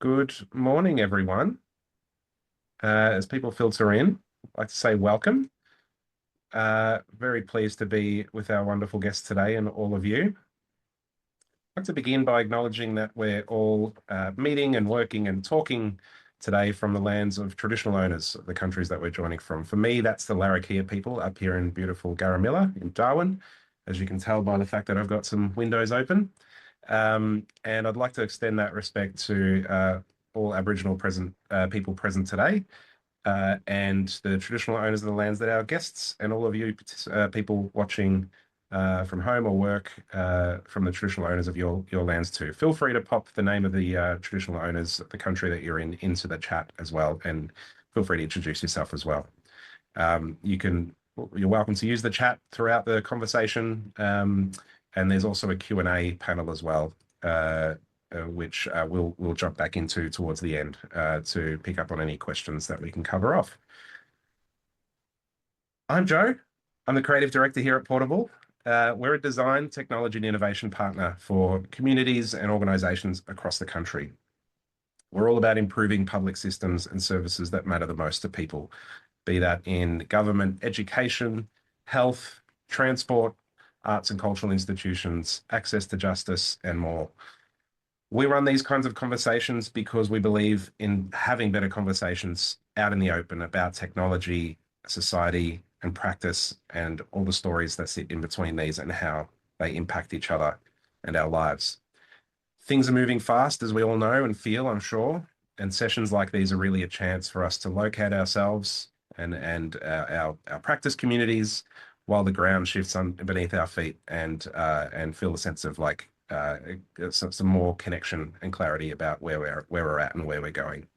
Good morning, everyone. As people filter in, I'd like to say welcome. Very pleased to be with our wonderful guests today and all of you. I'd like to begin by acknowledging that we're all meeting and working and talking today from the lands of traditional owners of the countries that we're joining from. For me, that's the Larrakia people up here in beautiful Garamilla in Darwin, as you can tell by the fact that I've got some windows open. And I'd like to extend that respect to all Aboriginal people present today, and the traditional owners of the lands that our guests and all of you people watching from home or work from the traditional owners of your lands too. Feel free to pop the name of the traditional owners of the country that you're in into the chat as well, and feel free to introduce yourself as well. You're welcome to use the chat throughout the conversation, and there's also a Q&A panel as well, which we'll jump back into towards the end to pick up on any questions that we can cover off. I'm Joe. I'm the creative director here at Portable. We're a design, technology, and innovation partner for communities and organizations across the country. We're all about improving public systems and services that matter the most to people, be that in government, education, health, transport, arts and cultural institutions, access to justice, and more. We run these kinds of conversations because we believe in having better conversations out in the open about technology, society, and practice, and all the stories that sit in between these and how they impact each other and our lives. Things are moving fast, as we all know and feel, I'm sure, and sessions like these are really a chance for us to locate ourselves and our practice communities while the ground shifts beneath our feet, and feel a sense of some more connection and clarity about where we're at and where we're going.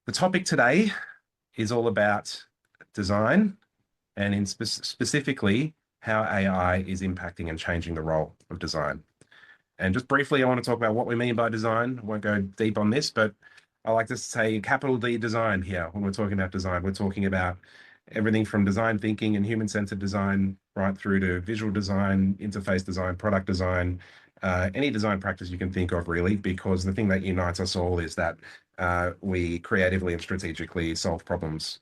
The topic today is all about design, and specifically how AI is impacting and changing the role of design. And just briefly, I want to talk about what we mean by design. I won't go deep on this, but I like to say capital D design here. When we're talking about design, we're talking about everything from design thinking and human-centered design right through to visual design, interface design, product design, any design practice you can think of, really, because the thing that unites us all is that we creatively and strategically solve problems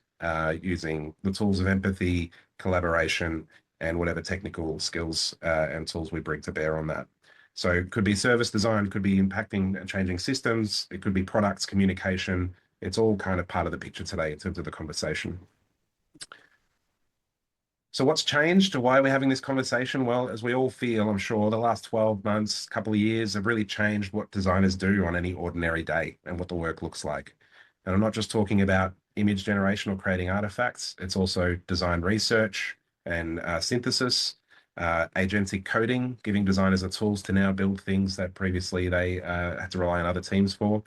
using the tools of empathy, collaboration, and whatever technical skills and tools we bring to bear on that. So it could be service design, could be impacting and changing systems, it could be products, communication. It's all kind of part of the picture today in terms of the conversation. So what's changed? Why are we having this conversation? Well, as we all feel, I'm sure the last 12 months, couple of years have really changed what designers do on any ordinary day and what the work looks like. And I'm not just talking about image generation or creating artifacts. It's also design research and synthesis, agentic coding, giving designers the tools to now build things that previously they had to rely on other teams for.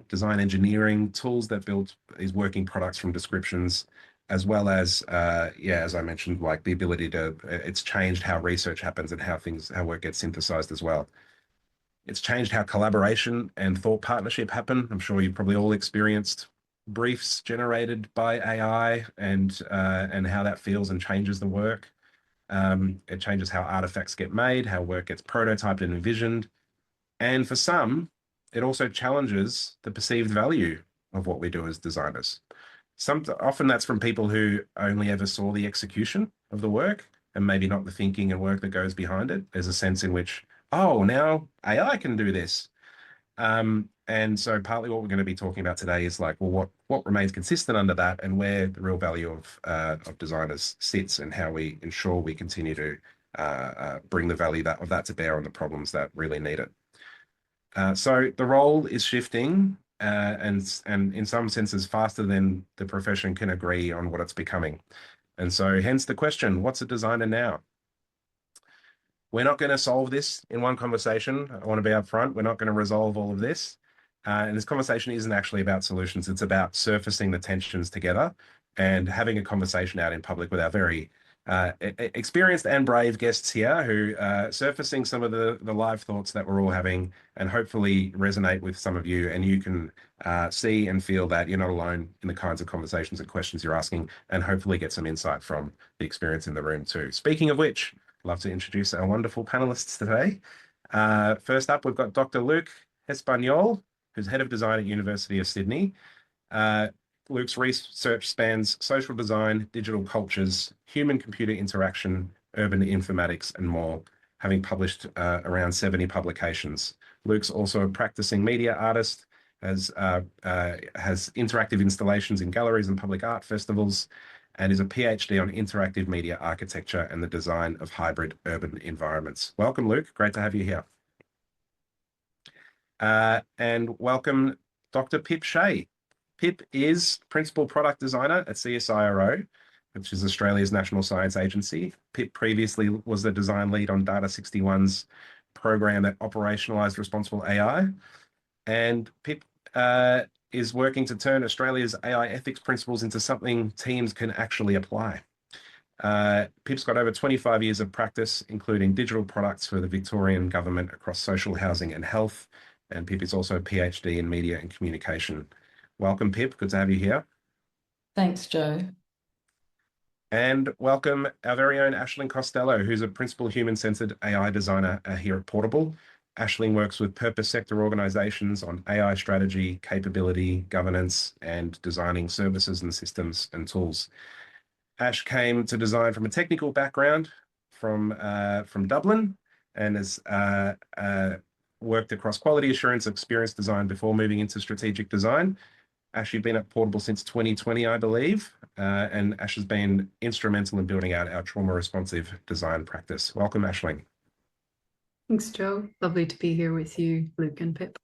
Design engineering, tools that build these working products from descriptions, as well as, as I mentioned, like the ability to, it's changed how research happens and how work gets synthesized as well. It's changed how collaboration and thought partnership happen. I'm sure you've probably all experienced briefs generated by AI and how that feels and changes the work. It changes how artifacts get made, how work gets prototyped and envisioned. And for some, it also challenges the perceived value of what we do as designers. Often that's from people who only ever saw the execution of the work and maybe not the thinking and work that goes behind it. There's a sense in which, oh, now AI can do this. And so partly what we're going to be talking about today is like, well, what remains consistent under that and where the real value of designers sits and how we ensure we continue to bring the value of that to bear on the problems that really need it. So the role is shifting and in some senses faster than the profession can agree on what it's becoming. And so hence the question, what's a designer now? We're not going to solve this in one conversation. I want to be upfront. We're not going to resolve all of this. And this conversation isn't actually about solutions. It's about surfacing the tensions together and having a conversation out in public with our very experienced and brave guests here who are surfacing some of the live thoughts that we're all having and hopefully resonate with some of you, and you can see and feel that you're not alone in the kinds of conversations and questions you're asking, and hopefully get some insight from the experience in the room too. Speaking of which, I'd love to introduce our wonderful panelists today. First up, we've got Dr. Luke Hespanhol, who's head of design at University of Sydney. Uh, Luke's research spans social design, digital cultures, human-computer interaction, urban informatics, and more, having published around 70 publications. Luke's also a practicing media artist, has interactive installations in galleries and public art festivals, and is a PhD on interactive media architecture and the design of hybrid urban environments. Welcome, Luke. Great to have you here. And welcome, Dr. Pip Shea. Pip is Principal Product Designer at CSIRO, which is Australia's National Science Agency. Pip previously was the design lead on Data61's program that operationalized responsible AI. And Pip is working to turn Australia's AI ethics principles into something teams can actually apply. Pip's got over 25 years of practice, including digital products for the Victorian government across social housing and health. And Pip is also a PhD in media and communication. Welcome, Pip. Good to have you here. Thanks, Joe. And welcome our very own Aishling Costello, who's a principal human-centered AI designer here at Portable. Aishling works with purpose sector organizations on AI strategy, capability, governance, and designing services and systems and tools. Ash came to design from a technical background from Dublin and has worked across quality assurance, experience design before moving into strategic design. Ash, you've been at Portable since 2020, I believe, and Ash has been instrumental in building out our trauma-responsive design practice. Welcome, Aishling. Thanks, Joe. Lovely to be here with you, Luke and Pip.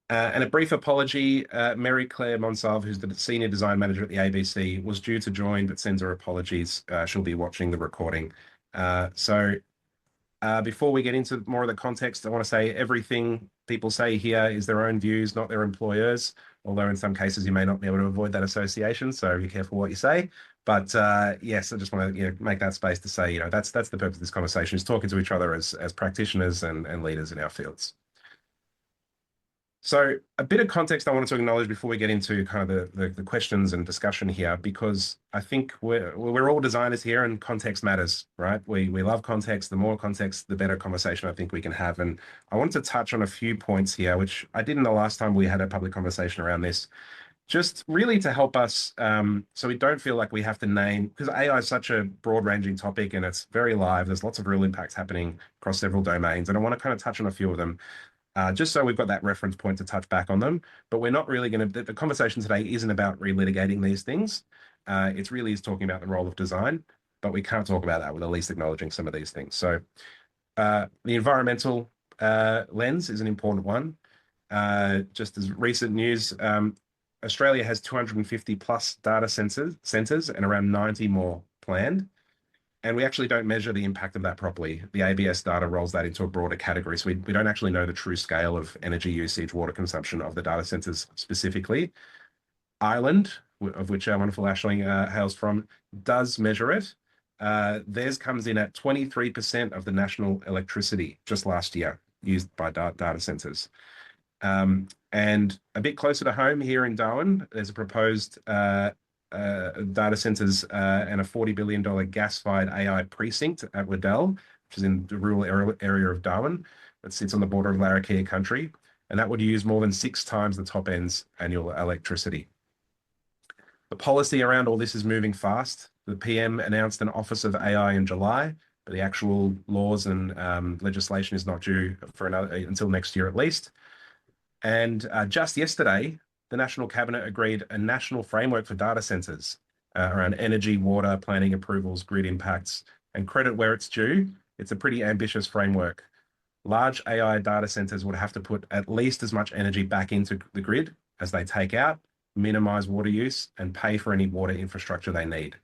And a brief apology, Mary Claire Monsalve, who's the Senior Design Manager at the ABC, was due to join, but sends her apologies. She'll be watching the recording. Before we get into more of the context, I want to say everything people say here is their own views, not their employers, although in some cases you may not be able to avoid that association, so be careful what you say. But yes, I just want to make that space to say, that's the purpose of this conversation, is talking to each other as practitioners and leaders in our fields. So a bit of context I wanted to acknowledge before we get into kind of the questions and discussion here, because I think we're all designers here and context matters, right? We love context. The more context, the better conversation I think we can have. And I wanted to touch on a few points here, which I didn't the last time we had a public conversation around this, just really to help us so we don't feel like we have to name, because AI is such a broad-ranging topic and it's very live. There's lots of real impacts happening across several domains. And I want to kind of touch on a few of them. Just so we've got that reference point to touch back on them. But we're not really going to, the conversation today isn't about relitigating these things. It really is talking about the role of design, but we can't talk about that without at least acknowledging some of these things. So the environmental lens is an important one. Just as recent news, Australia has 250 plus data centers and around 90 more planned. And we actually don't measure the impact of that properly. The ABS data rolls that into a broader category. So we don't actually know the true scale of energy usage, water consumption of the data centers specifically. Ireland, of which our wonderful Aishling hails from, does measure it. Theirs comes in at 23% of the national electricity just last year used by data centers. And a bit closer to home here in Darwin, there's a proposed data centers and a $40 billion gas-fired AI precinct at Waddell, which is in the rural area of Darwin, that sits on the border of Larrakia country, and that would use more than 6 times the top end's annual electricity. The policy around all this is moving fast. The PM announced an Office of AI in July, but the actual laws and legislation is not due for until next year at least. And just yesterday, the National Cabinet agreed a national framework for data centers around energy, water, planning approvals, grid impacts, and credit where it's due. It's a pretty ambitious framework. Large AI data centers would have to put at least as much energy back into the grid as they take out, minimize water use, and pay for any water infrastructure they need.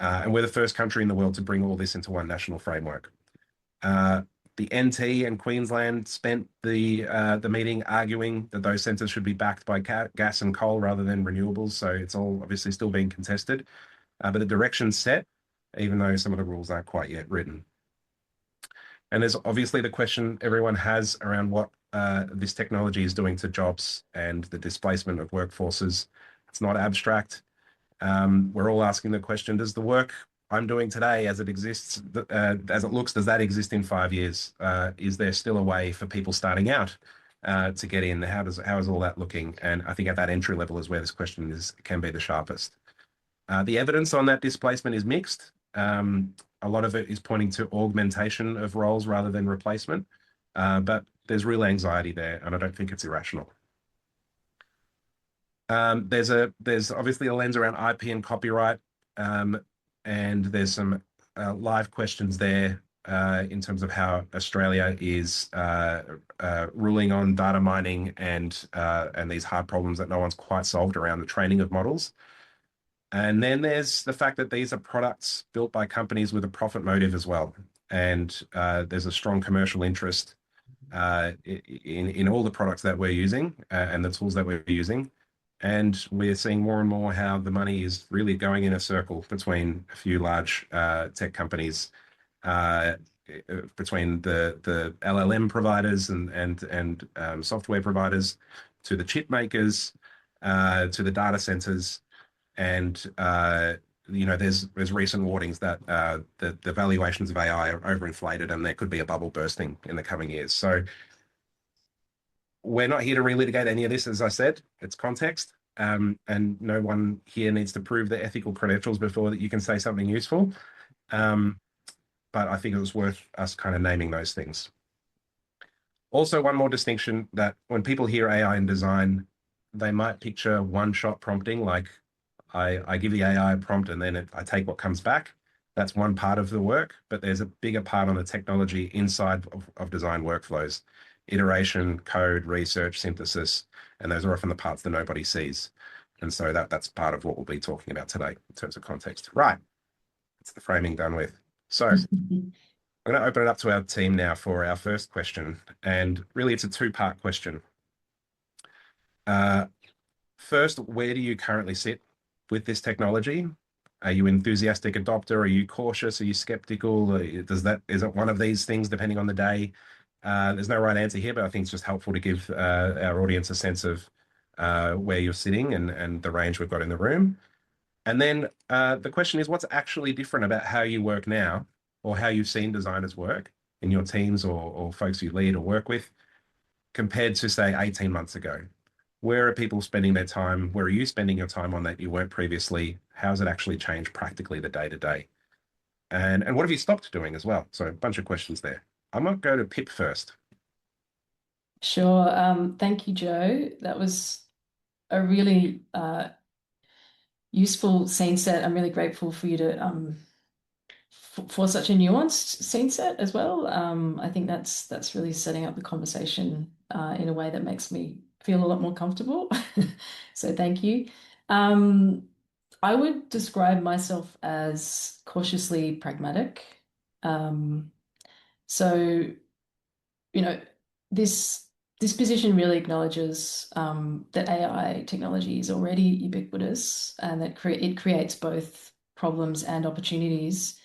And we're the first country in the world to bring all this into one national framework. The NT and Queensland spent the meeting arguing that those centres should be backed by gas and coal rather than renewables. So it's all obviously still being contested, but the direction's set, even though some of the rules aren't quite yet written. And there's obviously the question everyone has around what this technology is doing to jobs and the displacement of workforces. It's not abstract. We're all asking the question, does the work I'm doing today as it exists, as it looks, does that exist in 5 years? Is there still a way for people starting out to get in? How is all that looking? And I think at that entry level is where this question can be the sharpest. The evidence on that displacement is mixed. A lot of it is pointing to augmentation of roles rather than replacement, but there's real anxiety there, and I don't think it's irrational. There's obviously a lens around IP and copyright, and there's some live questions there in terms of how Australia is ruling on data mining and these hard problems that no one's quite solved around the training of models. And then there's the fact that these are products built by companies with a profit motive as well. And there's a strong commercial interest in all the products that we're using and the tools that we're using. And we're seeing more and more how the money is really going in a circle between a few large tech companies, uh, between the LLM providers and software providers, to the chip makers, to the data centers, and there's recent warnings that the valuations of AI are overinflated, and there could be a bubble bursting in the coming years. So we're not here to relitigate any of this, as I said. It's context, and no one here needs to prove their ethical credentials before that you can say something useful. But I think it was worth us kind of naming those things. Also, one more distinction, that when people hear AI in design, they might picture one-shot prompting, like I give the AI a prompt and then I take what comes back. That's one part of the work, but there's a bigger part on the technology inside of design workflows: iteration, code, research, synthesis, and those are often the parts that nobody sees. And so that's part of what we'll be talking about today in terms of context. Right, that's the framing done with. So I'm going to open it up to our team now for our first question, and really it's a two-part question. First, where do you currently sit with this technology? Are you enthusiastic adopter? Are you cautious? Are you skeptical? Is it one of these things depending on the day? There's no right answer here, but I think it's just helpful to give our audience a sense of where you're sitting and the range we've got in the room. And then the question is, what's actually different about how you work now, or how you've seen designers work in your teams or folks you lead or work with, compared to, say, 18 months ago? Where are people spending their time? Where are you spending your time on that you weren't previously? How has it actually changed practically the day to day? And what have you stopped doing as well? So a bunch of questions there. I might go to Pip first. Sure. Thank you, Joe. That was a really useful scene set. I'm really grateful for you to for such a nuanced scene set as well. I think that's really setting up the conversation in a way that makes me feel a lot more comfortable. So thank you. I would describe myself as cautiously pragmatic. Um, so, you know, this position really acknowledges that AI technology is already ubiquitous and that it creates both problems and opportunities.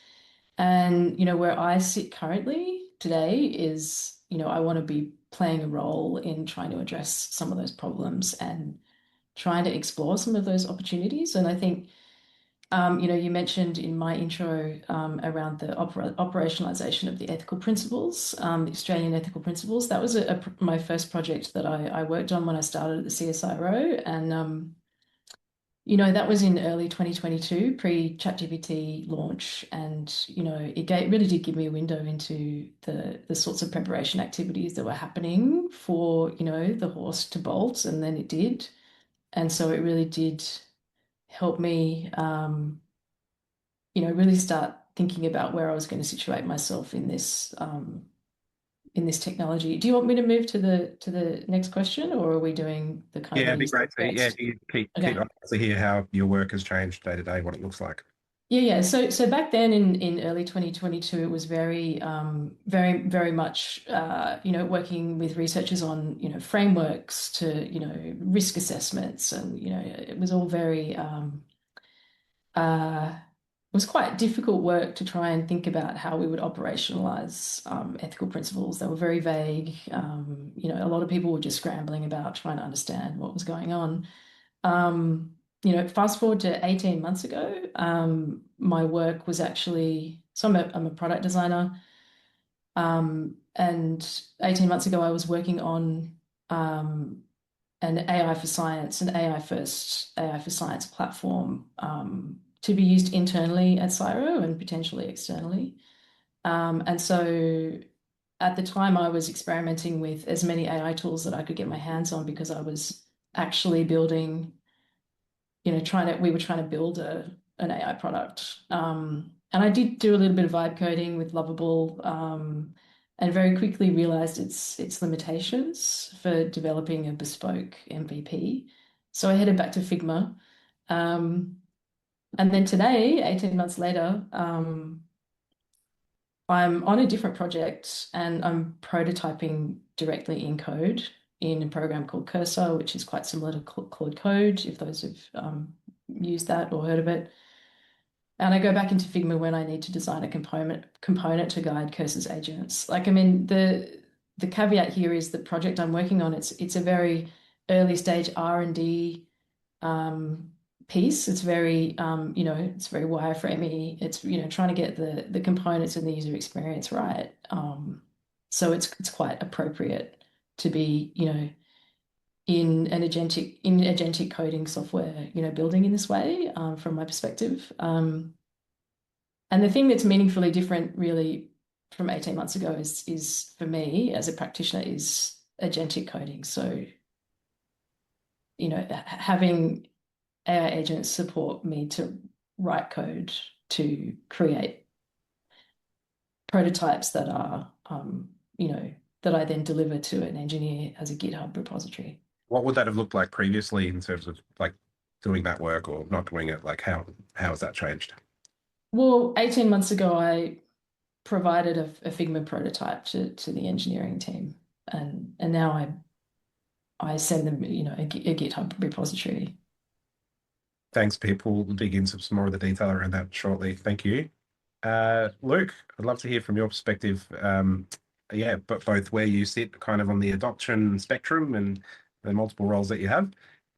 And, where I sit currently today is, I want to be playing a role in trying to address some of those problems and trying to explore some of those opportunities. And I think, you mentioned in my intro around the operationalization of the ethical principles, the Australian ethical principles. That was my first project that I worked on when I started at the CSIRO. And, that was in early 2022, pre-ChatGPT launch. And, really did give me a window into the sorts of preparation activities that were happening for, the horse to bolt, and then it did. And so it really did help me, really start thinking about where I was going to situate myself in this technology. Do you want me to move to the next question, or are we doing the kind Yeah, of it'd be great to, first? yeah, keep Okay. up to hear how your work has changed day to day, what it looks like. Yeah. So back then in early 2022, it was very much working with researchers on frameworks to risk assessments, and it was all very it was quite difficult work to try and think about how we would operationalize ethical principles. They were very vague. A lot of people were just scrambling about trying to understand what was going on. Fast forward to 18 months ago, my work was actually, so I'm a product designer. And 18 months ago, I was working on an AI for science, an AI first AI for science platform to be used internally at CSIRO and potentially externally. And so at the time, I was experimenting with as many AI tools that I could get my hands on because I was actually building, we were trying to build an AI product. And I did do a little bit of vibe coding with Lovable, and very quickly realized its limitations for developing a bespoke MVP. So I headed back to Figma. And then today, 18 months later, I'm on a different project and I'm prototyping directly in code in a program called Cursor, which is quite similar to Claude Code, if those have used that or heard of it. And I go back into Figma when I need to design a component to guide Cursor's agents. Like, I mean, the caveat here is the project I'm working on, it's a very early stage R&D piece. It's very, it's very wireframey. It's, trying to get the components and the user experience right. So it's quite appropriate to be, in agentic coding software, building in this way, from my perspective. And the thing that's meaningfully different really from 18 months ago is for me as a practitioner is agentic coding. So, having AI agents support me to write code to create prototypes that are, that I then deliver to an engineer as a GitHub repository. What would that have looked like previously in terms of like doing that work or not doing it? Like how has that changed? Well, 18 months ago, I provided a Figma prototype to the engineering team, and now I send them, a GitHub repository. Thanks, Pip. We'll dig into some more of the detail around that shortly. Thank you. Luke, I'd love to hear from your perspective. Yeah, but both where you sit kind of on the adoption spectrum and the multiple roles that you have,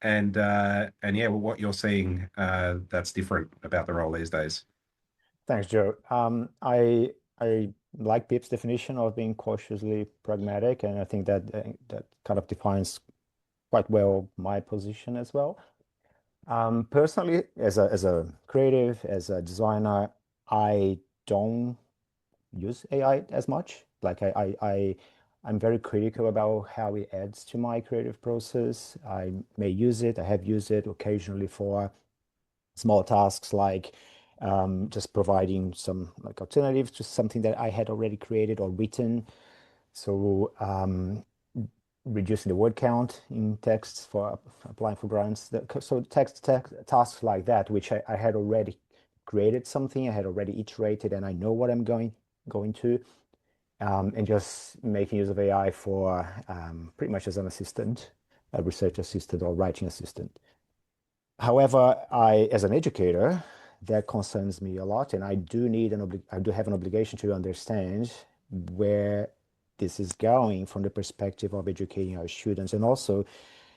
and yeah, well, what you're seeing that's different about the role these days. Thanks, Joe. I like Pip's definition of being cautiously pragmatic, and I think that kind of defines quite well my position as well. Personally, as a creative, as a designer, I don't use AI as much. Like I'm very critical about how it adds to my creative process. I may use it, I have used it occasionally for small tasks like just providing some like alternatives to something that I had already created or written. So reducing the word count in texts for applying for grants. So text tasks like that, which I had already created something, I had already iterated, and I know what I'm going to, and just making use of AI for pretty much as an assistant, a research assistant or writing assistant. However, as an educator, that concerns me a lot, and I do have an obligation to understand where this is going from the perspective of educating our students, and also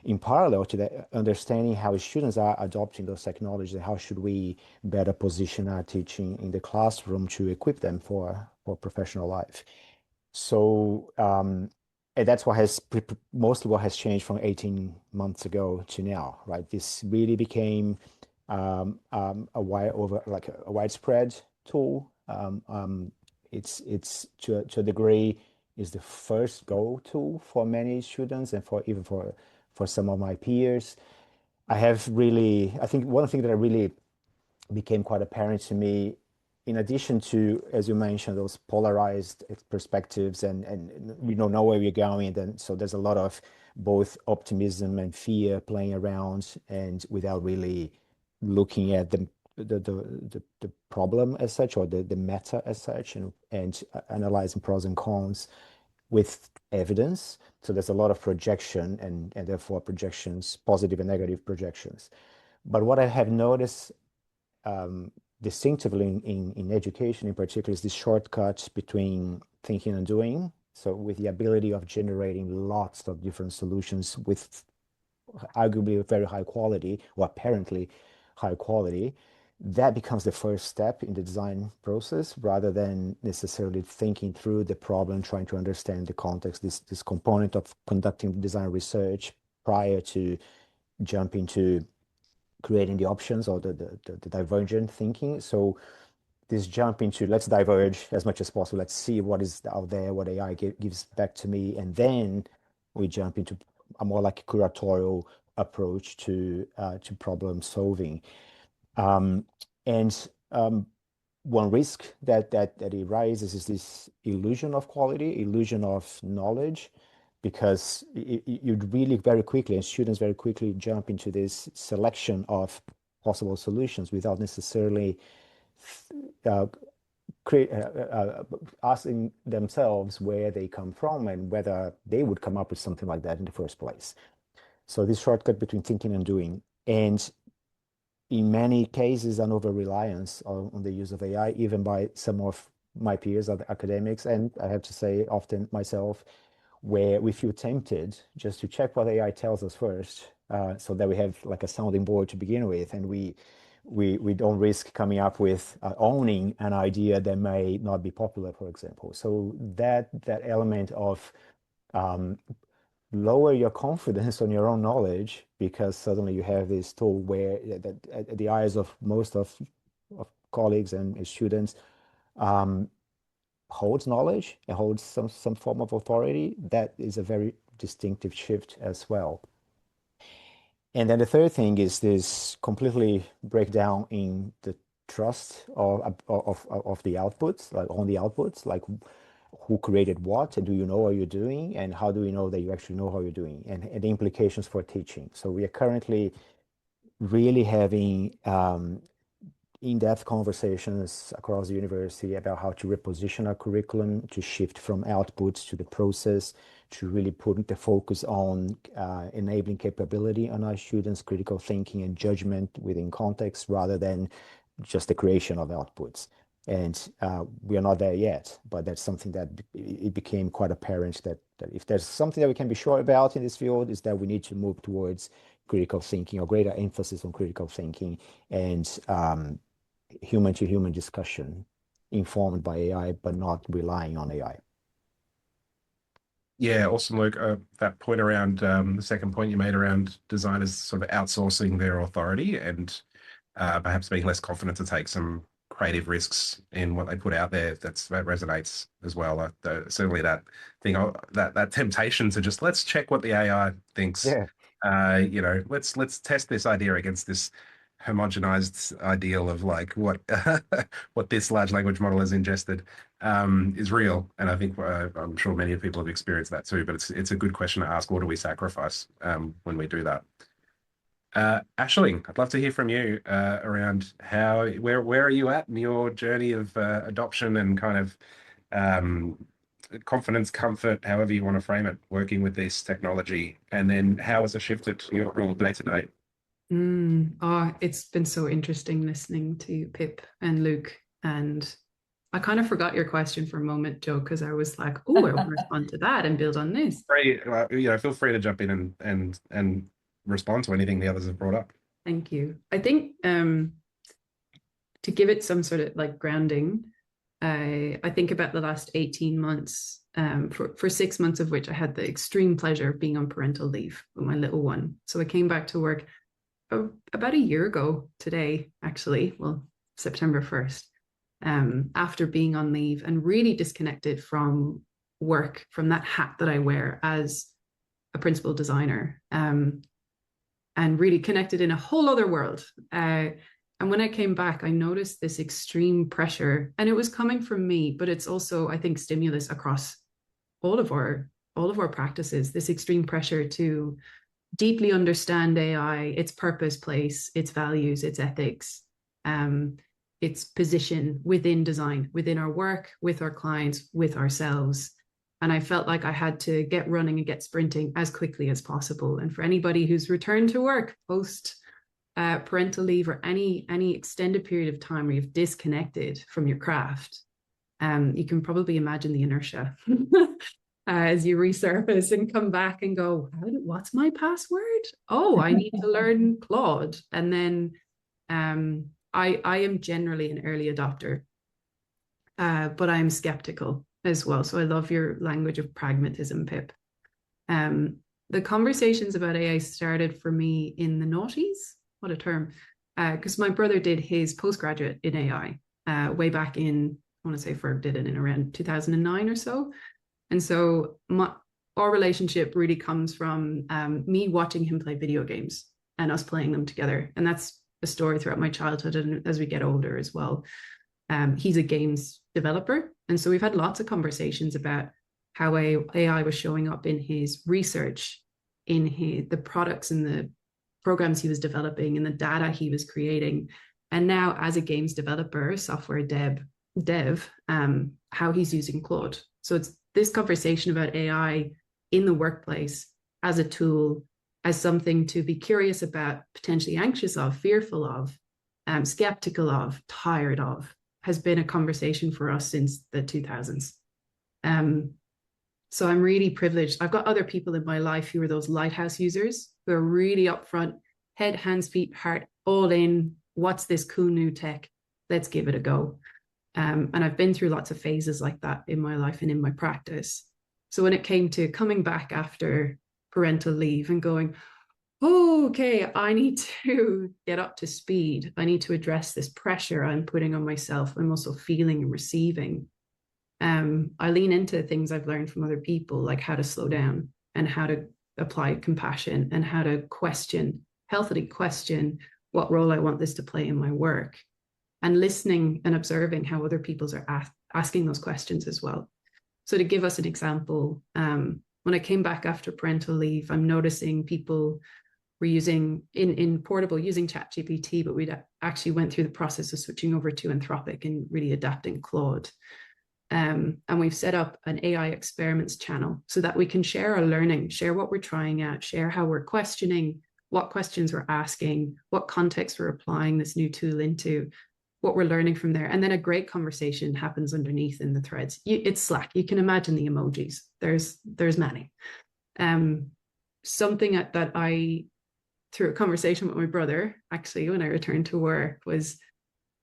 in parallel to that, understanding how students are adopting those technologies and how should we better position our teaching in the classroom to equip them for professional life. So, and that's mostly what has changed from 18 months ago to now, right? This really became a widespread tool. It's to a degree is the first go tool for many students and for some of my peers. I think one thing that I really became quite apparent to me, in addition to, as you mentioned, those polarized perspectives and we don't know where we're going, and then so there's a lot of both optimism and fear playing around, and without really looking at the problem as such or the matter as such, and analyzing pros and cons with evidence. So there's a lot of projection and therefore projections, positive and negative projections. But what I have noticed distinctively in education in particular is the shortcut between thinking and doing. So with the ability of generating lots of different solutions with arguably very high quality or apparently high quality, that becomes the first step in the design process, rather than necessarily thinking through the problem, trying to understand the context, this component of conducting design research prior to jumping to creating the options or the divergent thinking. So this jump into let's diverge as much as possible. Let's see what is out there, what AI gives back to me, and then we jump into a more like curatorial approach to problem solving. And one risk that it raises is this illusion of quality, illusion of knowledge, because you'd really very quickly, and students very quickly jump into this selection of possible solutions without necessarily uh, asking themselves where they come from and whether they would come up with something like that in the first place. So this shortcut between thinking and doing. And in many cases, an over-reliance on the use of AI, even by some of my peers, other academics, and I have to say often myself, where we feel tempted just to check what AI tells us first, so that we have like a sounding board to begin with, and we don't risk coming up with owning an idea that may not be popular, for example. So that element of lower your confidence on your own knowledge, because suddenly you have this tool where that at the eyes of most of colleagues and students holds knowledge and holds some form of authority. That is a very distinctive shift as well. And then the third thing is this completely breakdown in the trust of the outputs, like on the outputs, like who created what, and do you know what you're doing, and how do we know that you actually know how you're doing, and the implications for teaching. So we are currently really having in-depth conversations across the university about how to reposition our curriculum, to shift from outputs to the process, to really put the focus on enabling capability on our students, critical thinking and judgment within context, rather than just the creation of outputs. And we are not there yet, but that's something that it became quite apparent that if there's something that we can be sure about in this field, is that we need to move towards critical thinking, or greater emphasis on critical thinking, and human-to-human discussion informed by AI, but not relying on AI. Yeah, awesome, Luke. That point around the second point you made around designers sort of outsourcing their authority and perhaps being less confident to take some creative risks in what they put out there. That resonates as well. Certainly that thing, that temptation to just let's check what the AI thinks. Yeah. Let's test this idea against this homogenized ideal of like what what this large language model has ingested is real. And I think I'm sure many people have experienced that too. But it's a good question to ask. What do we sacrifice when we do that? Aishling, I'd love to hear from you around where are you at in your journey of adoption and kind of confidence, comfort, however you want to frame it, working with this technology, and then how has it shifted your role day to day? It's been so interesting listening to Pip and Luke, and I kind of forgot your question for a moment, Joe, because I was like, oh, I want to respond to that and build on this. Feel free to jump in and respond to anything the others have brought up. Thank you. I think to give it some sort of like grounding, I think about the last 18 months, for 6 months of which I had the extreme pleasure of being on parental leave with my little one. So I came back to work about a year ago today, actually, well, September 1st, after being on leave and really disconnected from work, from that hat that I wear as a principal designer, and really connected in a whole other world. And when I came back, I noticed this extreme pressure, and it was coming from me, but it's also, I think, stimulus across all of our practices, this extreme pressure to deeply understand AI, its purpose, place, its values, its ethics, its position within design, within our work, with our clients, with ourselves. And I felt like I had to get running and get sprinting as quickly as possible. And for anybody who's returned to work post parental leave or any extended period of time where you've disconnected from your craft, you can probably imagine the inertia as you resurface and come back and go, what's my password? Oh, I need to learn Claude. And then I am generally an early adopter, but I'm skeptical as well. So I love your language of pragmatism, Pip. The conversations about AI started for me in the noughties. What a term. Because my brother did his postgraduate in AI way back in, I want to say Ferg did it in around 2009 or so. And so our relationship really comes from me watching him play video games and us playing them together. And that's a story throughout my childhood and as we get older as well. He's a games developer. And so we've had lots of conversations about how AI was showing up in his research, in the products and the programs he was developing and the data he was creating. And now as a games developer, software dev, how he's using Claude. So it's this conversation about AI in the workplace as a tool, as something to be curious about, potentially anxious of, fearful of, skeptical of, tired of, has been a conversation for us since the 2000s. So I'm really privileged. I've got other people in my life who are those lighthouse users who are really upfront, head, hands, feet, heart, all in. What's this cool new tech? Let's give it a go. And I've been through lots of phases like that in my life and in my practice. So when it came to coming back after parental leave and going, oh, okay, I need to get up to speed. I need to address this pressure I'm putting on myself. I'm also feeling and receiving. I lean into things I've learned from other people, like how to slow down and how to apply compassion and how to healthily question what role I want this to play in my work, and listening and observing how other people are asking those questions as well. So to give us an example, when I came back after parental leave, I'm noticing people were using in Portable using ChatGPT, but we actually went through the process of switching over to Anthropic and really adapting Claude. And we've set up an AI experiments channel so that we can share our learning, share what we're trying out, share how we're questioning, what questions we're asking, what context we're applying this new tool into, what we're learning from there. And then a great conversation happens underneath in the threads. It's Slack. You can imagine the emojis. There's many. Something that I, through a conversation with my brother, actually, when I returned to work, was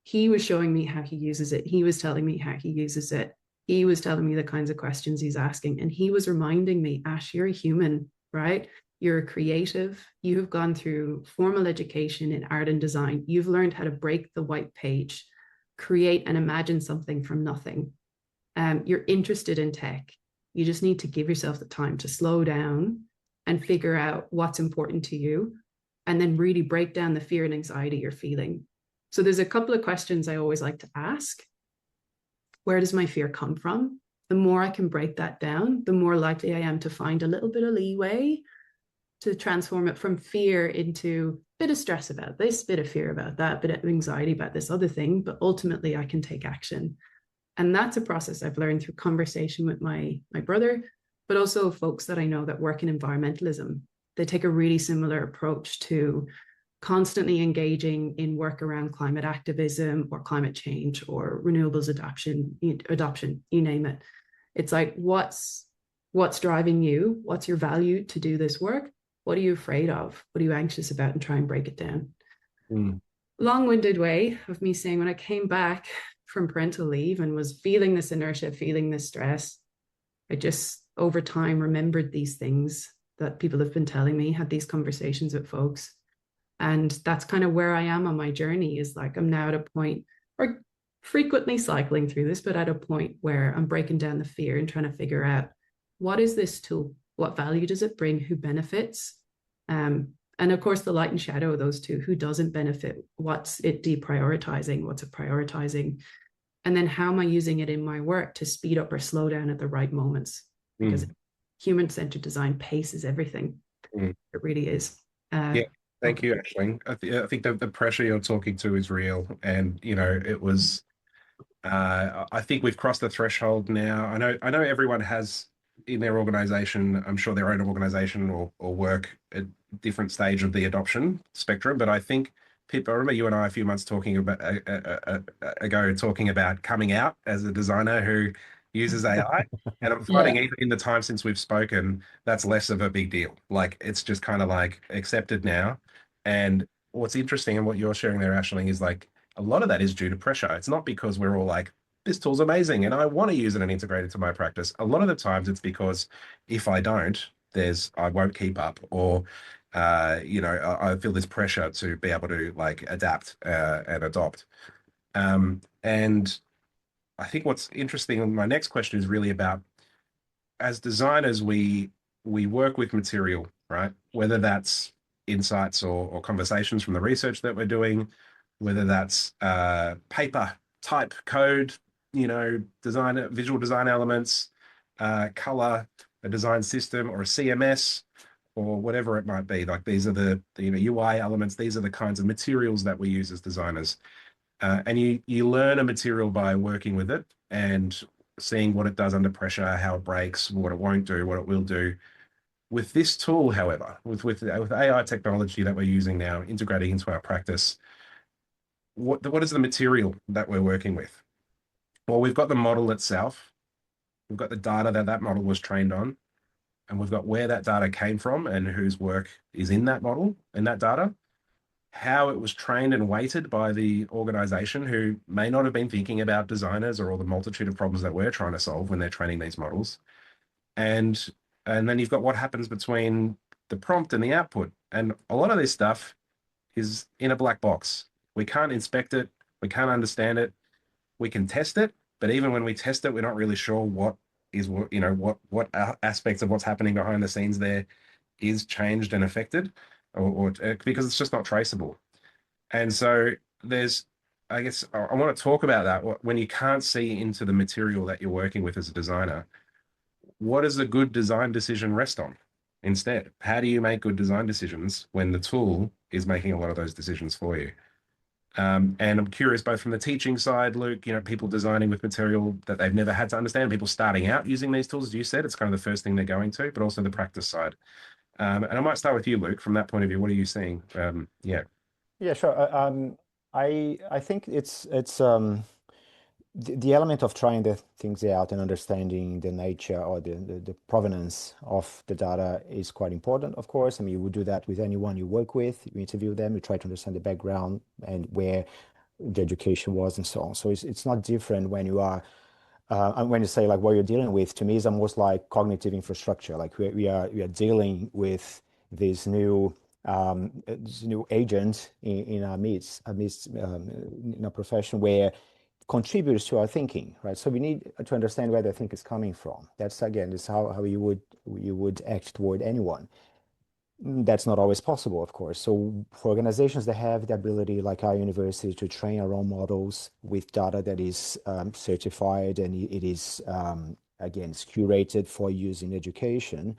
he was showing me how he uses it. He was telling me how he uses it. He was telling me the kinds of questions he's asking. And he was reminding me, Ash, you're a human, right? You're a creative. You have gone through formal education in art and design. You've learned how to break the white page, create and imagine something from nothing. You're interested in tech. You just need to give yourself the time to slow down and figure out what's important to you, and then really break down the fear and anxiety you're feeling. So there's a couple of questions I always like to ask. Where does my fear come from? The more I can break that down, the more likely I am to find a little bit of leeway to transform it from fear into a bit of stress about this, bit of fear about that, bit of anxiety about this other thing, but ultimately I can take action. And that's a process I've learned through conversation with my brother, but also folks that I know that work in environmentalism. They take a really similar approach to constantly engaging in work around climate activism or climate change or renewables adoption, you name it. It's like, what's driving you? What's your value to do this work? What are you afraid of? What are you anxious about? And try and break it down. Long-winded way of me saying, when I came back from parental leave and was feeling this inertia, feeling this stress, I just over time remembered these things that people have been telling me, had these conversations with folks. And that's kind of where I am on my journey, is like, I'm now at a point, or frequently cycling through this, but at a point where I'm breaking down the fear and trying to figure out, what is this tool? What value does it bring? Who benefits? And of course, the light and shadow of those two, who doesn't benefit? What's it deprioritizing? What's it prioritizing? And then how am I using it in my work to speed up or slow down at the right moments? Because human-centered design paces everything. It really is. Yeah. Thank you, Aishling. I think the pressure you're talking to is real. And, it was, I think we've crossed the threshold now. I know everyone has in their organization, I'm sure their own organization or work at different stage of the adoption spectrum. But I think, Pip, I remember you and I a few months talking about coming out as a designer who uses AI. And I'm finding even in the time since we've spoken, that's less of a big deal. Like, it's just kind of like accepted now. And what's interesting and what you're sharing there, Aishling, is like, a lot of that is due to pressure. It's not because we're all like, this tool's amazing and I want to use it and integrate it to my practice. A lot of the times it's because if I don't, I won't keep up, or I feel this pressure to be able to like adapt and adopt. And I think what's interesting, my next question is really about, as designers, we work with material, right? Whether that's insights or conversations from the research that we're doing, whether that's paper, type, code, design, visual design elements, color, a design system, or a CMS, or whatever it might be. Like these are the UI elements. These are the kinds of materials that we use as designers. And you learn a material by working with it and seeing what it does under pressure, how it breaks, what it won't do, what it will do. With this tool, however, with AI technology that we're using now, integrating into our practice, what is the material that we're working with? Well, we've got the model itself, we've got the data that model was trained on, and we've got where that data came from and whose work is in that model and that data, how it was trained and weighted by the organization who may not have been thinking about designers or all the multitude of problems that we're trying to solve when they're training these models. And then you've got what happens between the prompt and the output. And a lot of this stuff is in a black box. We can't inspect it. We can't understand it. We can test it, but even when we test it, we're not really sure what aspects of what's happening behind the scenes there is changed and affected, or because it's just not traceable. And so I guess I want to talk about that. When you can't see into the material that you're working with as a designer, what does a good design decision rest on instead? How do you make good design decisions when the tool is making a lot of those decisions for you? And I'm curious, both from the teaching side, Luke, people designing with material that they've never had to understand, people starting out using these tools, as you said, it's kind of the first thing they're going to, but also the practice side. And I might start with you, Luke, from that point of view. What are you seeing? Yeah. Yeah, sure. I think it's the element of trying the things out and understanding the nature or the provenance of the data is quite important, of course. I mean, you would do that with anyone you work with. You interview them, you try to understand the background and where the education was and so on. So it's not different when you are and when you say like what you're dealing with, to me is almost like cognitive infrastructure. Like we are dealing with this new agent in our midst in a profession where contributes to our thinking, right? So we need to understand where the think is coming from. That's again, is how you would act toward anyone. That's not always possible, of course. So for organizations that have the ability, like our university, to train our own models with data that is certified and it is again, it's curated for use in education,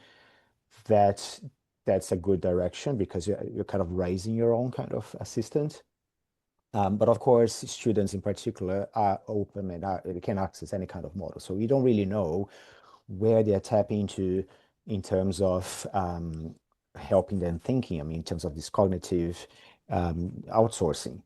that's a good direction because you're kind of raising your own kind of assistant. But of course, students in particular are open and they can access any kind of model. So we don't really know where they're tapping into in terms of helping them thinking. I mean, in terms of this cognitive outsourcing.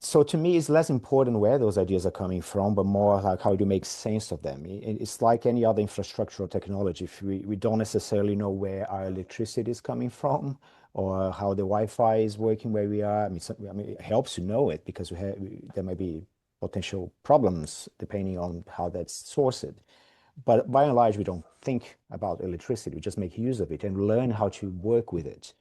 So to me, it's less important where those ideas are coming from, but more like how do you make sense of them. It's like any other infrastructural technology. If we don't necessarily know where our electricity is coming from or how the Wi-Fi is working where we are. I mean, it helps to know it because there might be potential problems depending on how that's sourced. But by and large, we don't think about electricity. We just make use of it and learn how to work with it.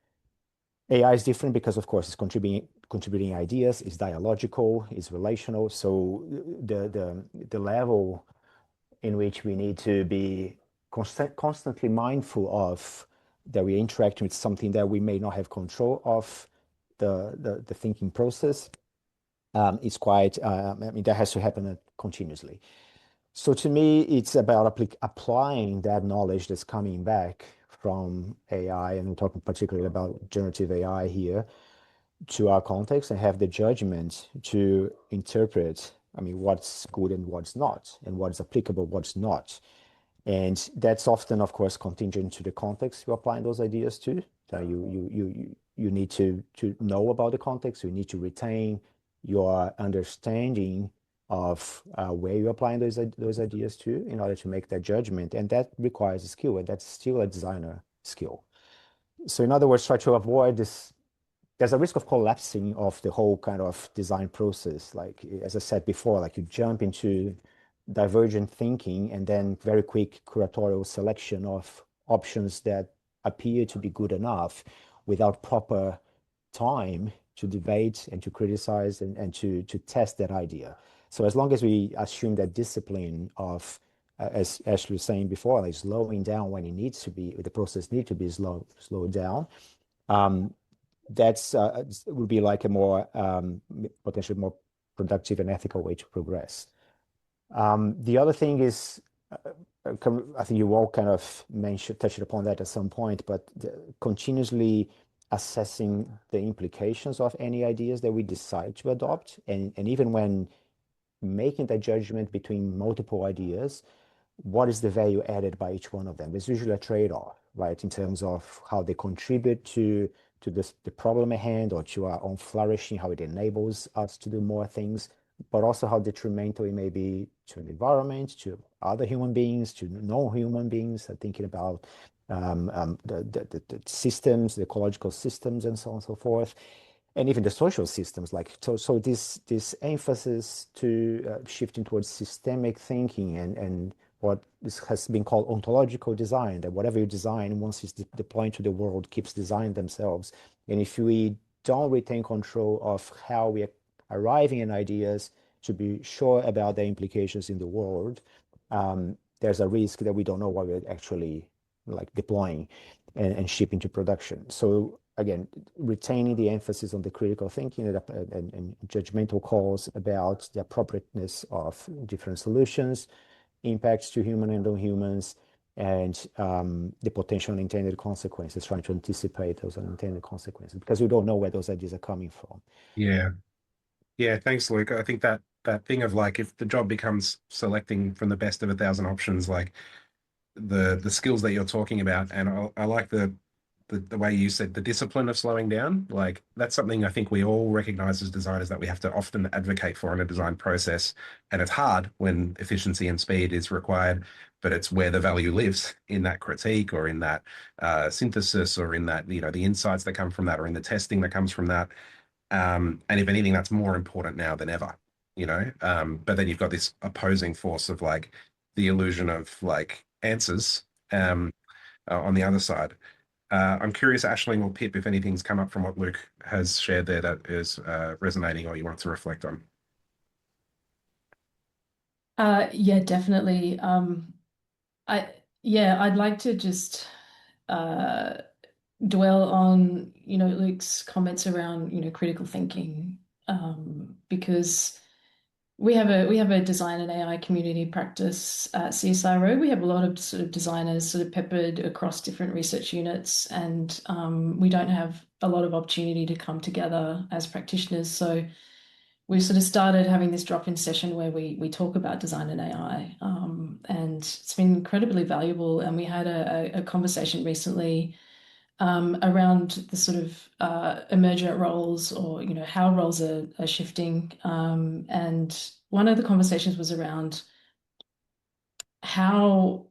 AI is different because, of course, it's contributing ideas, it's dialogical, it's relational. So the level in which we need to be constantly mindful of that we're interacting with something that we may not have control of the thinking process is quite, I mean, that has to happen continuously. So to me, it's about applying that knowledge that's coming back from AI, and we're talking particularly about generative AI here, to our context and have the judgment to interpret, I mean, what's good and what's not, and what's applicable, what's not. And that's often, of course, contingent to the context you're applying those ideas to. So you need to know about the context. You need to retain your understanding of where you're applying those ideas to in order to make that judgment. And that requires a skill, and that's still a designer skill. So in other words, try to avoid this there's a risk of collapsing of the whole kind of design process. Like, as I said before, like you jump into divergent thinking and then very quick curatorial selection of options that appear to be good enough without proper time to debate and to criticize and to test that idea. So as long as we assume that discipline of, as Ashley was saying before, like slowing down when it needs to be, the process needs to be slowed down, that's would be like a more potentially more productive and ethical way to progress. The other thing is, I think you all kind of touched upon that at some point, but continuously assessing the implications of any ideas that we decide to adopt, and even when making that judgment between multiple ideas, what is the value added by each one of them? There's usually a trade-off, right, in terms of how they contribute to the problem at hand or to our own flourishing, how it enables us to do more things, but also how detrimental it may be to the environment, to other human beings, to non-human beings, thinking about the systems, the ecological systems, and so on and so forth, and even the social systems. Like so, this emphasis to shifting towards systemic thinking and what has been called ontological design, that whatever you design, once it's deployed to the world, keeps designing themselves. And if we don't retain control of how we are arriving at ideas to be sure about their implications in the world, there's a risk that we don't know what we're actually like deploying and shipping to production. So again, retaining the emphasis on the critical thinking and judgmental calls about the appropriateness of different solutions, impacts to human and non-humans, and the potential unintended consequences, trying to anticipate those unintended consequences, because we don't know where those ideas are coming from. Yeah. Yeah, thanks, Luke. I think that thing of like if the job becomes selecting from the best of 1,000 options, like the skills that you're talking about, and I like the way you said the discipline of slowing down. Like that's something I think we all recognize as designers that we have to often advocate for in a design process. And it's hard when efficiency and speed is required, but it's where the value lives in that critique or in that synthesis or in that, the insights that come from that or in the testing that comes from that. And if anything, that's more important now than ever. But then you've got this opposing force of like the illusion of like answers on the other side. I'm curious, Aishling or Pip, if anything's come up from what Luke has shared there that is resonating or you want to reflect on. Yeah, definitely. I'd like to just dwell on, Luke's comments around, critical thinking, because we have a design and AI community practice at CSIRO. We have a lot of sort of designers sort of peppered across different research units, and we don't have a lot of opportunity to come together as practitioners. So we sort of started having this drop-in session where we talk about design and AI, and it's been incredibly valuable. And we had a conversation recently around the sort of emergent roles, or how roles are shifting. And one of the conversations was around how,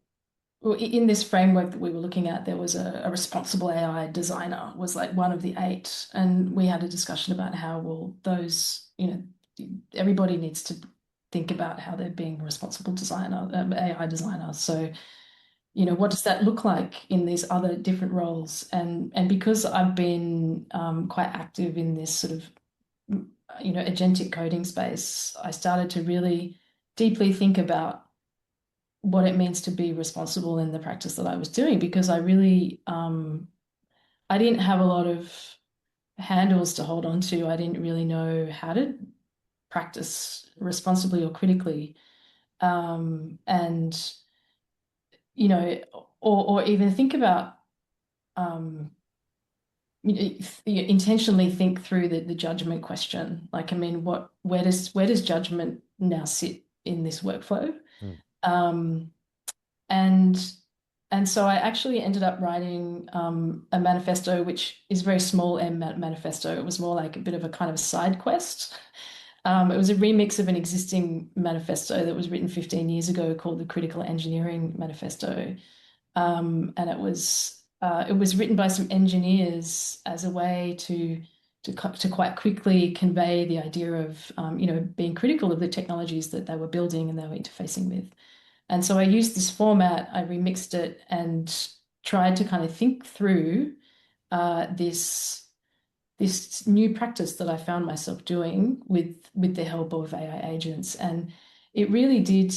well, in this framework that we were looking at, there was a responsible AI designer was like one of the 8, and we had a discussion about how, well, those, everybody needs to think about how they're being a responsible designer, AI designer. So what does that look like in these other different roles? And because I've been quite active in this sort of agentic coding space, I started to really deeply think about what it means to be responsible in the practice that I was doing, because I really I didn't have a lot of handles to hold on to. I didn't really know how to practice responsibly or critically, and or even think about intentionally think through the judgment question. Like, I mean, where does judgment now sit in this workflow? And so I actually ended up writing a manifesto, which is very small M manifesto. It was more like a bit of a kind of a side quest. It was a remix of an existing manifesto that was written 15 years ago called the Critical Engineering Manifesto. And it was written by some engineers as a way to to quite quickly convey the idea of being critical of the technologies that they were building and they were interfacing with. And so I used this format, I remixed it and tried to kind of think through this new practice that I found myself doing with the help of AI agents. And it really did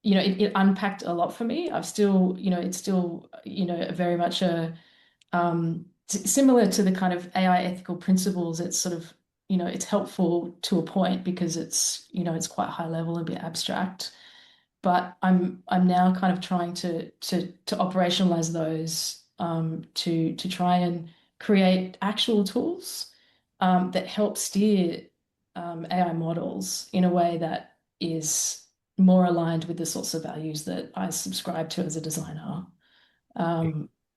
it unpacked a lot for me. I've still, it's still, very much a similar to the kind of AI ethical principles. It's sort of, it's helpful to a point because it's, it's quite high level and a bit abstract. But I'm now kind of trying to operationalize those to try and create actual tools that help steer AI models in a way that is more aligned with the sorts of values that I subscribe to as a designer.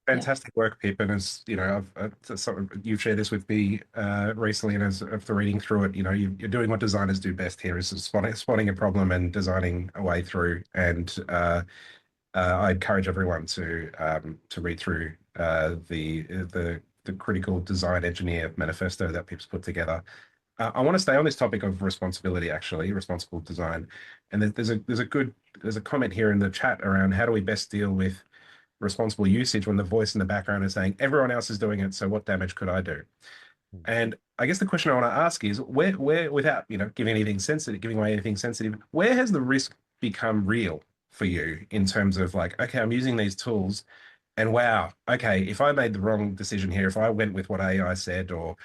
Fantastic work, Pip. And as you know, you've shared this with me recently, and as after reading through it, you're doing what designers do best here, is spotting a problem and designing a way through. And I encourage everyone to read through the critical design engineer manifesto that Pip's put together. I want to stay on this topic of responsibility, actually, responsible design. And there's a comment here in the chat around how do we best deal with responsible usage when the voice in the background is saying everyone else is doing it, so what damage could I do? And I guess the question I want to ask is where without giving away anything sensitive, where has the risk become real for you in terms of like, okay, I'm using these tools and wow, okay, if I made the wrong decision here, if I went with what AI said, or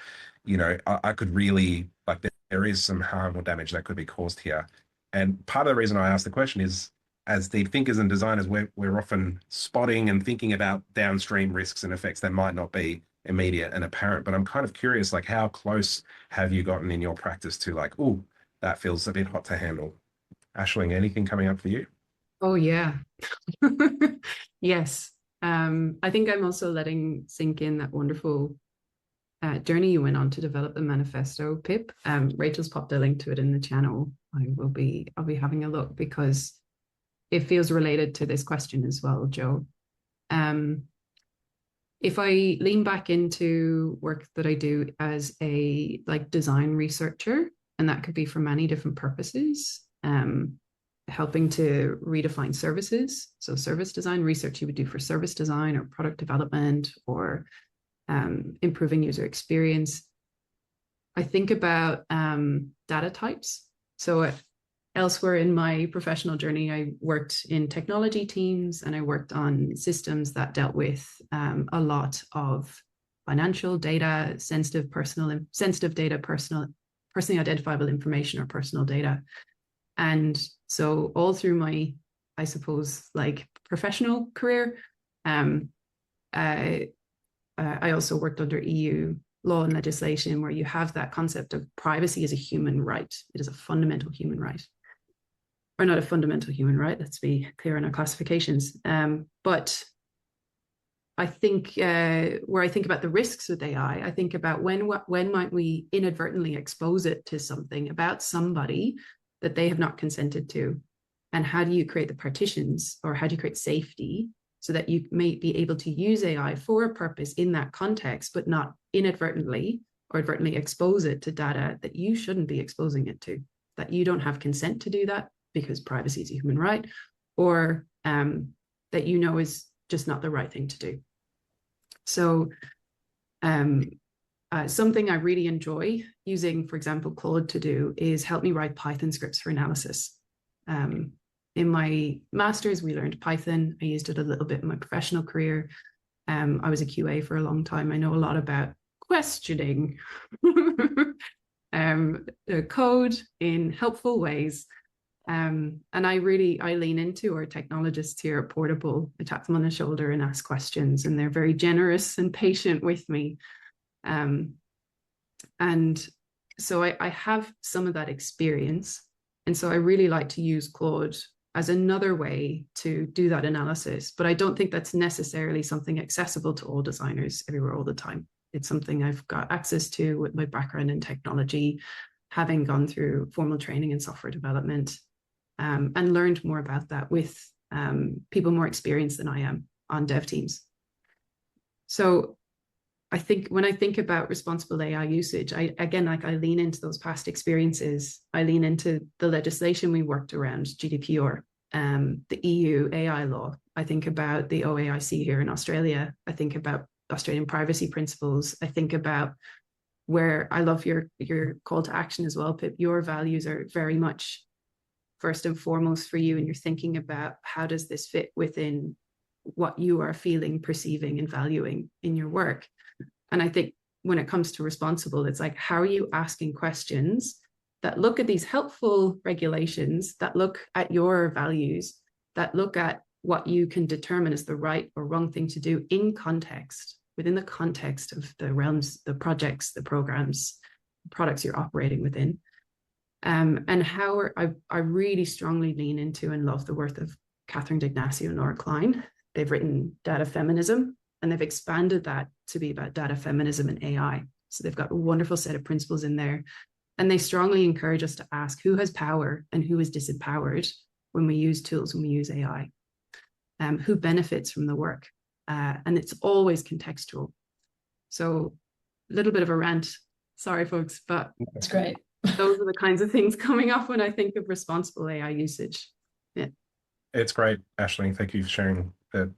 I could really, like, there is some harm or damage that could be caused here. And part of the reason I ask the question is, as deep thinkers and designers, we're often spotting and thinking about downstream risks and effects that might not be immediate and apparent. But I'm kind of curious, like, how close have you gotten in your practice to like, oh, that feels a bit hot to handle? Aishling, anything coming up for you? Oh yeah. Yes. I think I'm also letting sink in that wonderful journey you went on to develop the manifesto, Pip. Rachel's popped a link to it in the channel. I'll be having a look because it feels related to this question as well, Joe. If I lean back into work that I do as a design researcher, and that could be for many different purposes, helping to redefine services. So service design research you would do for service design or product development or improving user experience. I think about data types. So elsewhere in my professional journey, I worked in technology teams and I worked on systems that dealt with a lot of financial data, sensitive data, personally identifiable information or personal data. And so all through my, I suppose, professional career, I also worked under EU law and legislation where you have that concept of privacy as a human right. It is a fundamental human right. Or not a fundamental human right, let's be clear on our classifications. But I think where I think about the risks with AI, I think about when might we inadvertently expose it to something about somebody that they have not consented to? And how do you create the partitions, or how do you create safety so that you may be able to use AI for a purpose in that context, but not inadvertently or advertently expose it to data that you shouldn't be exposing it to, that you don't have consent to do that because privacy is a human right, or that is just not the right thing to do. So something I really enjoy using, for example, Claude to do is help me write Python scripts for analysis. In my master's, we learned Python. I used it a little bit in my professional career. I was a QA for a long time. I know a lot about questioning the code in helpful ways. And I lean into our technologists here at Portable. I tap them on the shoulder and ask questions, and they're very generous and patient with me. And so I have some of that experience. And so I really like to use Claude as another way to do that analysis. But I don't think that's necessarily something accessible to all designers everywhere all the time. It's something I've got access to with my background in technology, having gone through formal training in software development, and learned more about that with people more experienced than I am on dev teams. So I think when I think about responsible AI usage, I lean into those past experiences. I lean into the legislation we worked around, GDPR, the EU AI law. I think about the OAIC here in Australia. I think about Australian privacy principles. I think about where I love your call to action as well, Pip. Your values are very much first and foremost for you, and you're thinking about how does this fit within what you are feeling, perceiving, and valuing in your work. And I think when it comes to responsible, it's like, how are you asking questions that look at these helpful regulations, that look at your values, that look at what you can determine as the right or wrong thing to do in context, within the context of the realms, the projects, the programs, products you're operating within. And how I really strongly lean into and love the work of Catherine D'Ignacio and Nora Klein. They've written Data Feminism, and they've expanded that to be about data feminism and AI. So they've got a wonderful set of principles in there. And they strongly encourage us to ask who has power and who is disempowered when we use tools, when we use AI, who benefits from the work. And it's always contextual. So a little bit of a rant. Sorry, folks, but That's great. those are the kinds of things coming up when I think of responsible AI usage. Yeah. It's great, Aishling. Thank you for sharing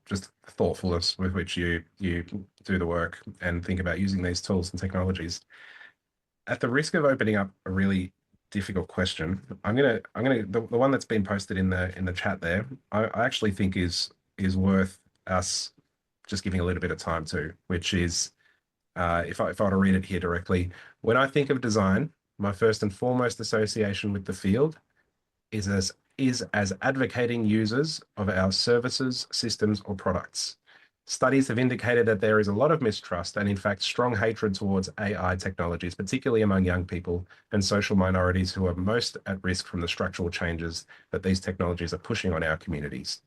just the thoughtfulness with which you do the work and think about using these tools and technologies. At the risk of opening up a really difficult question, the one that's been posted in the chat there, I actually think is worth us just giving a little bit of time to, which is if I were to read it here directly, when I think of design, my first and foremost association with the field is as advocating users of our services, systems, or products. Studies have indicated that there is a lot of mistrust and, in fact, strong hatred towards AI technologies, particularly among young people and social minorities who are most at risk from the structural changes that these technologies are pushing on our communities.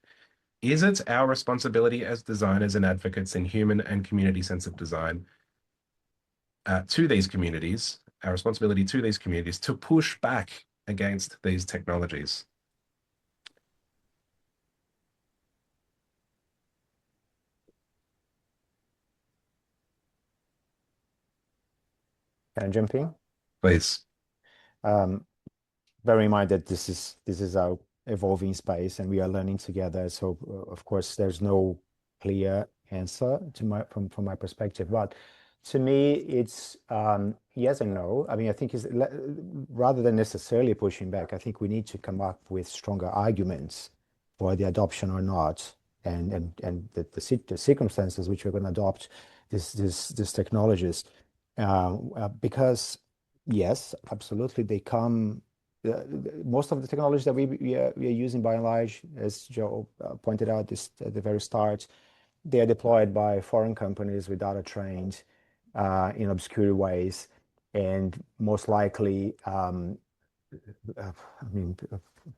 Is it our responsibility as designers and advocates in human and community-sensitive design to these communities, our responsibility to these communities, to push back against these technologies? Can I jump in? Please. Bear in mind that this is our evolving space and we are learning together. So of course there's no clear answer from my perspective, but to me it's yes and no. I mean, I think rather than necessarily pushing back, I think we need to come up with stronger arguments for the adoption or not, and the circumstances which we're going to adopt these technologies, because yes, absolutely, they come. Most of the technologies that we are using, by and large, as Joe pointed out at the very start, they are deployed by foreign companies with data trained in obscure ways, and most likely,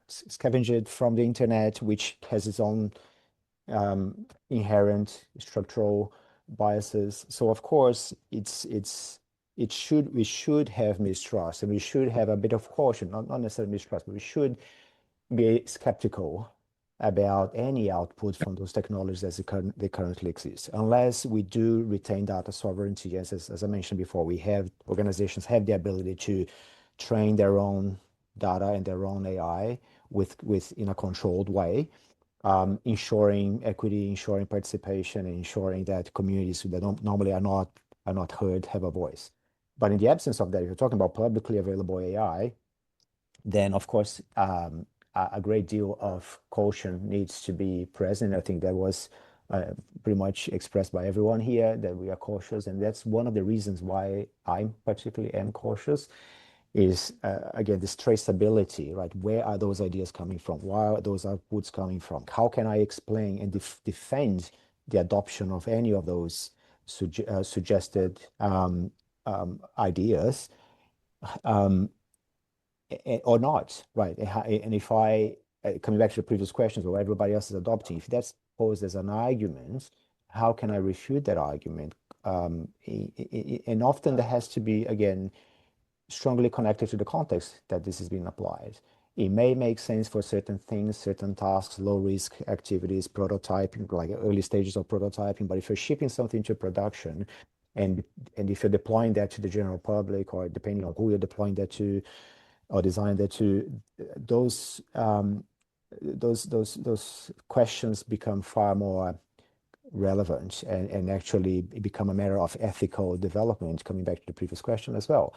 scavenged from the internet, which has its own inherent structural biases. So of course, we should have mistrust, and we should have a bit of caution, not necessarily mistrust, but we should be skeptical about any output from those technologies as they currently exist, unless we do retain data sovereignty. As I mentioned before, organizations have the ability to train their own data and their own AI in a controlled way, ensuring equity, ensuring participation, and ensuring that communities that normally are not heard have a voice. But in the absence of that, if you're talking about publicly available AI, then of course a great deal of caution needs to be present. I think that was pretty much expressed by everyone here, that we are cautious, and that's one of the reasons why I particularly am cautious. Is again this traceability, right? Where are those ideas coming from? Where are those outputs coming from? How can I explain and defend the adoption of any of those suggested ideas, or not, right? And if coming back to the previous questions, where everybody else is adopting, if that's posed as an argument, how can I refute that argument? And often there has to be, again, strongly connected to the context that this is being applied. It may make sense for certain things, certain tasks, low risk activities, prototyping, like early stages of prototyping. But if you're shipping something to production, and if you're deploying that to the general public, or depending on who you're deploying that to or designing that to, those questions become far more relevant, and actually become a matter of ethical development, coming back to the previous question as well.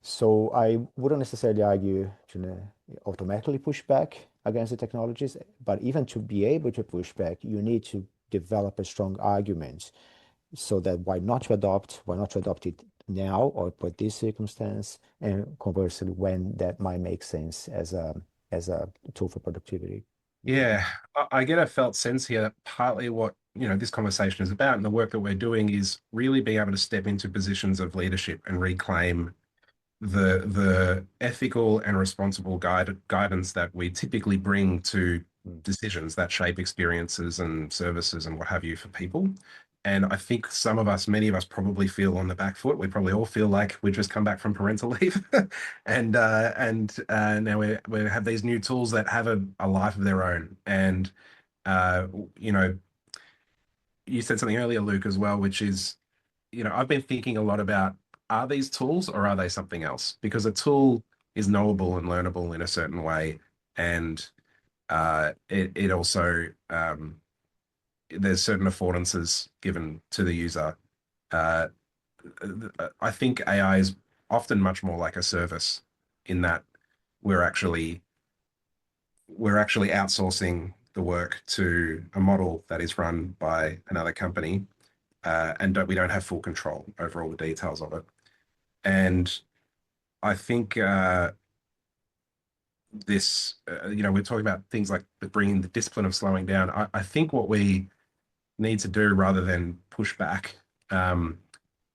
So I wouldn't necessarily argue to automatically push back against the technologies, but even to be able to push back, you need to develop a strong argument, so that why not to adopt it now or for this circumstance, and conversely, when that might make sense as a tool for productivity. Yeah, I get a felt sense here that partly what, this conversation is about and the work that we're doing is really being able to step into positions of leadership and reclaim the ethical and responsible guidance that we typically bring to decisions that shape experiences and services and what have you for people. And I think many of us probably feel on the back foot. We probably all feel like we've just come back from parental leave, and now we have these new tools that have a life of their own. And uh, you know, you said something earlier, Luke, as well, which is, I've been thinking a lot about, are these tools or are they something else? Because a tool is knowable and learnable in a certain way, and it also there's certain affordances given to the user. Uh, I think AI is often much more like a service, in that we're actually outsourcing the work to a model that is run by another company, and we don't have full control over all the details of it. And I think we're talking about things like bringing the discipline of slowing down. I think what we need to do, rather than push back,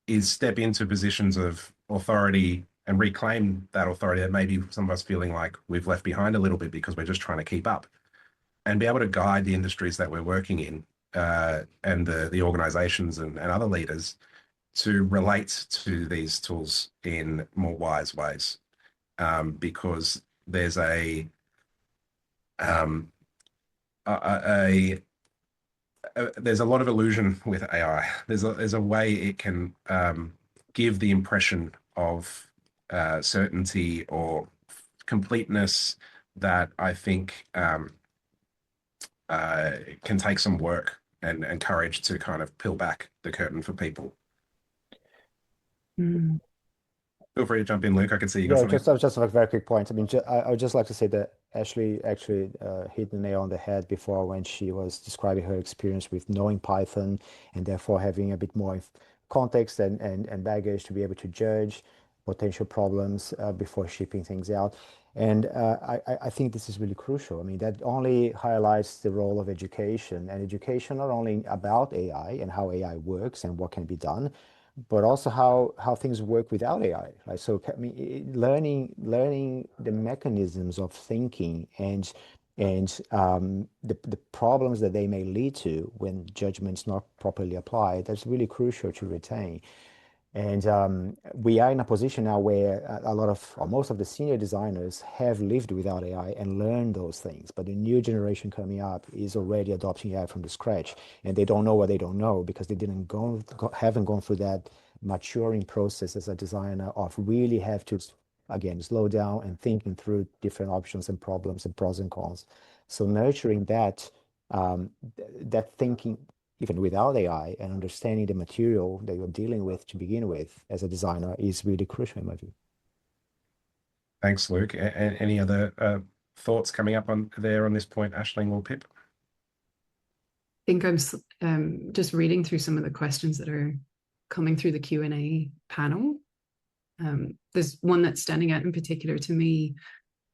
is step into positions of authority and reclaim that authority that maybe some of us feeling like we've left behind a little bit because we're just trying to keep up, and be able to guide the industries that we're working in, and the organizations and other leaders to relate to these tools in more wise ways, because there's um, there's a lot of illusion with AI. There's a way it can give the impression of certainty or completeness that I think can take some work and courage to kind of peel back the curtain for people. Mm. Feel free to jump in, Luke. I can see you got Yeah, something. just a very quick point. I mean, I would just like to say that Ashley actually hit the nail on the head before, when she was describing her experience with knowing Python, and therefore having a bit more context and baggage to be able to judge potential problems before shipping things out. And I think this is really crucial. I mean, that only highlights the role of education, and education not only about AI and how AI works and what can be done, but also how things work without AI. Like, so I mean, learning the mechanisms of thinking, and the problems that they may lead to when judgment's not properly applied. That's really crucial to retain. And we are in a position now where a lot of, or most of the senior designers have lived without AI and learned those things. But the new generation coming up is already adopting AI from the scratch, and they don't know what they don't know, because they haven't gone through that maturing process as a designer of really have to, again, slow down and thinking through different options and problems and pros and cons. So nurturing that thinking, even without AI, and understanding the material that you're dealing with to begin with as a designer, is really crucial in my view. Thanks, Luke. Any other thoughts coming up on this point, Aishling or Pip? I think I'm just reading through some of the questions that are coming through the Q&A panel. There's one that's standing out in particular to me.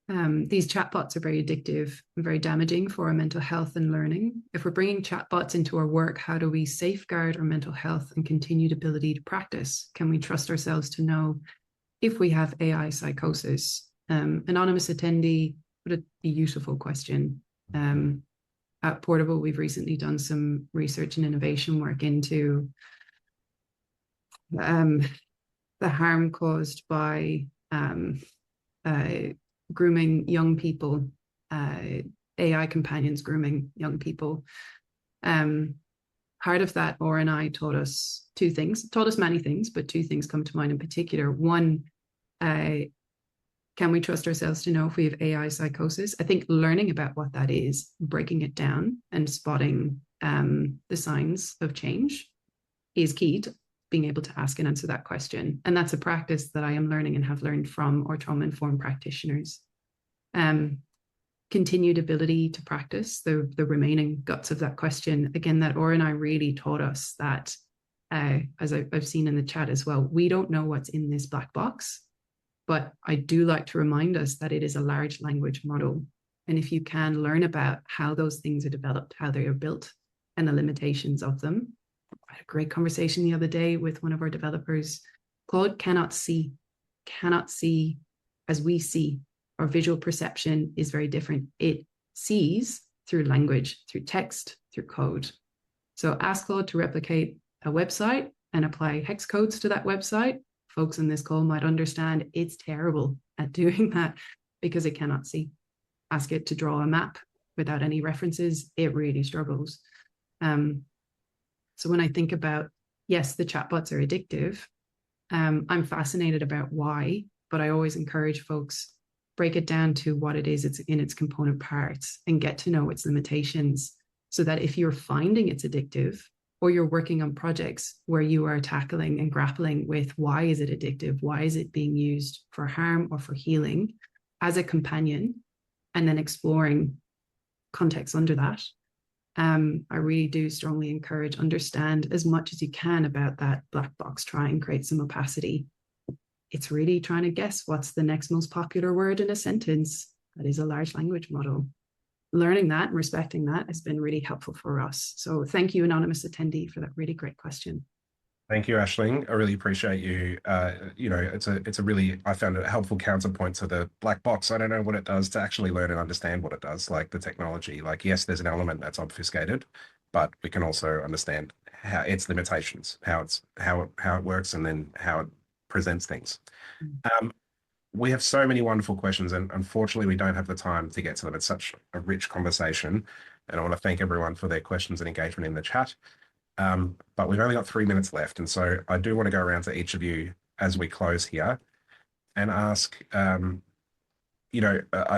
These chatbots are very addictive and very damaging for our mental health and learning. If we're bringing chatbots into our work, how do we safeguard our mental health and continued ability to practice? Can we trust ourselves to know if we have AI psychosis? Anonymous attendee, what a beautiful question. At Portable, we've recently done some research and innovation work into the harm caused by grooming young people, AI companions grooming young people. Part of that, Or and I taught us two things, taught us many things, but two things come to mind in particular. One, can we trust ourselves to know if we have AI psychosis? I think learning about what that is, breaking it down and spotting the signs of change is key to being able to ask and answer that question. And that's a practice that I am learning and have learned from our trauma-informed practitioners. Continued ability to practice the remaining guts of that question. Again, that Or and I really taught us that, as I've seen in the chat as well, we don't know what's in this black box, but I do like to remind us that it is a large language model. And if you can learn about how those things are developed, how they are built, and the limitations of them. I had a great conversation the other day with one of our developers. Claude cannot see as we see. Our visual perception is very different. It sees through language, through text, through code. So ask Claude to replicate a website and apply hex codes to that website. Folks on this call might understand it's terrible at doing that because it cannot see. Ask it to draw a map without any references, it really struggles. So when I think about, yes, the chatbots are addictive, I'm fascinated about why, but I always encourage folks, break it down to what it is, it's in its component parts, and get to know its limitations, so that if you're finding it's addictive, or you're working on projects where you are tackling and grappling with why is it addictive, why is it being used for harm or for healing, as a companion, and then exploring context under that. I really do strongly encourage, understand as much as you can about that black box, try and create some opacity. It's really trying to guess what's the next most popular word in a sentence. That is a large language model. Learning that and respecting that has been really helpful for us. So thank you, anonymous attendee, for that really great question. Thank you, Aishling. I really appreciate you. It's a really, I found a helpful counterpoint to the black box. I don't know what it does to actually learn and understand what it does, like the technology. Like, yes, there's an element that's obfuscated, but we can also understand how its limitations, how it works, and then how it presents things. We have so many wonderful questions, and unfortunately, we don't have the time to get to them. It's such a rich conversation, and I want to thank everyone for their questions and engagement in the chat. But we've only got 3 minutes left, and so I do want to go around to each of you as we close here and ask, I